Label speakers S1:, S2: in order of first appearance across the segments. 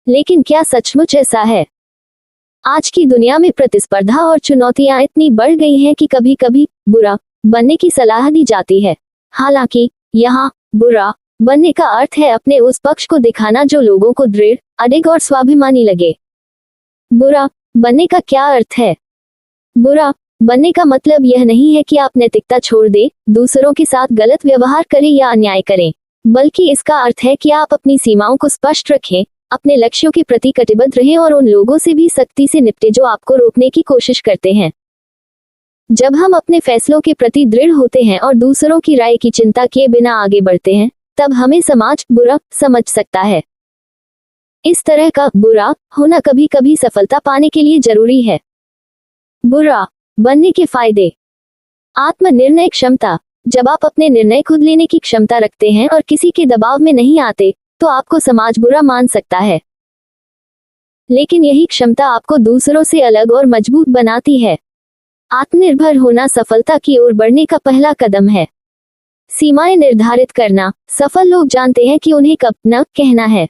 S1: लेकिन क्या सचमुच ऐसा है? आज की दुनिया में प्रतिस्पर्धा और चुनौतियां इतनी बढ़ गई हैं कि कभी कभी बुरा बनने की सलाह दी जाती है। हालांकि यहाँ बुरा बनने का अर्थ है अपने उस पक्ष को दिखाना जो लोगों को दृढ़, अडिग और स्वाभिमानी लगे। बुरा बनने का क्या अर्थ है? बुरा बनने का मतलब यह नहीं है कि आप नैतिकता छोड़ दें, दूसरों के साथ गलत व्यवहार करें या अन्याय करें, बल्कि इसका अर्थ है कि आप अपनी सीमाओं को स्पष्ट रखें, अपने लक्ष्यों के प्रति कटिबद्ध रहें और उन लोगों से भी सख्ती से निपटें जो आपको रोकने की कोशिश करते हैं। जब हम अपने फैसलों के प्रति दृढ़ होते हैं और दूसरों की राय की चिंता किए बिना आगे बढ़ते हैं, तब हमें समाज बुरा समझ सकता है। इस तरह का बुरा होना कभी कभी सफलता पाने के लिए जरूरी है। बुरा बनने के फायदे। आत्मनिर्णय क्षमता। जब आप अपने निर्णय खुद लेने की क्षमता रखते हैं और किसी के दबाव में नहीं आते, तो आपको समाज बुरा मान सकता है। लेकिन यही क्षमता आपको दूसरों से अलग और मजबूत बनाती है। आत्मनिर्भर होना सफलता की ओर बढ़ने का पहला कदम है। सीमाएं निर्धारित करना। सफल लोग जानते हैं कि उन्हें कब न कहना है।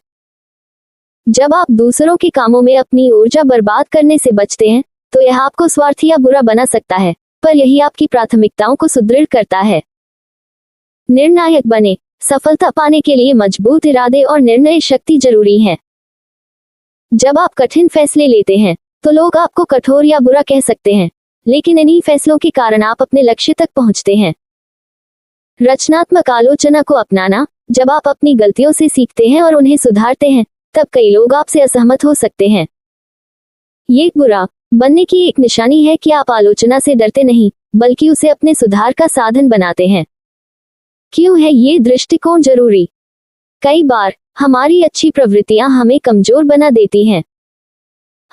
S1: जब आप दूसरों के कामों में अपनी ऊर्जा बर्बाद करने से बचते हैं, तो यह आपको स्वार्थी या बुरा बना सकता है, पर यही आपकी प्राथमिकताओं को सुदृढ़ करता है। निर्णायक बने। सफलता पाने के लिए मजबूत इरादे और निर्णय शक्ति जरूरी है। जब आप कठिन फैसले लेते हैं, तो लोग आपको कठोर या बुरा कह सकते हैं, लेकिन इन्हीं फैसलों के कारण आप अपने लक्ष्य तक पहुंचते हैं। रचनात्मक आलोचना को अपनाना। जब आप अपनी गलतियों से सीखते हैं और उन्हें सुधारते हैं, तब कई लोग आपसे असहमत हो सकते हैं। ये बुरा बनने की एक निशानी है कि आप आलोचना से डरते नहीं, बल्कि उसे अपने सुधार का साधन बनाते हैं। क्यों है ये दृष्टिकोण जरूरी? कई बार हमारी अच्छी प्रवृत्तियां हमें कमजोर बना देती हैं।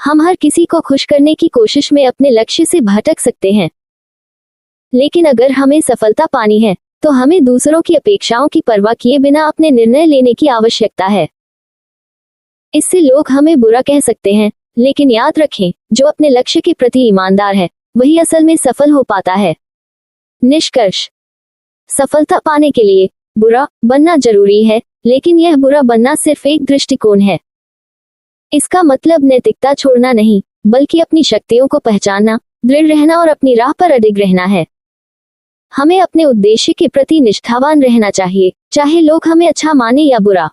S1: हम हर किसी को खुश करने की कोशिश में अपने लक्ष्य से भटक सकते हैं। लेकिन अगर हमें सफलता पानी है, तो हमें दूसरों की अपेक्षाओं की परवाह किए बिना अपने निर्णय लेने की आवश्यकता है। इससे लोग हमें बुरा कह सकते हैं, लेकिन याद रखें, जो अपने लक्ष्य के प्रति ईमानदार है, वही असल में सफल हो पाता है। निष्कर्ष। सफलता पाने के लिए बुरा बनना जरूरी है, लेकिन यह बुरा बनना सिर्फ एक दृष्टिकोण है। इसका मतलब नैतिकता छोड़ना नहीं, बल्कि अपनी शक्तियों को पहचानना, दृढ़ रहना और अपनी राह पर अडिग रहना है। हमें अपने उद्देश्य के प्रति निष्ठावान रहना चाहिए, चाहे लोग हमें अच्छा माने या बुरा।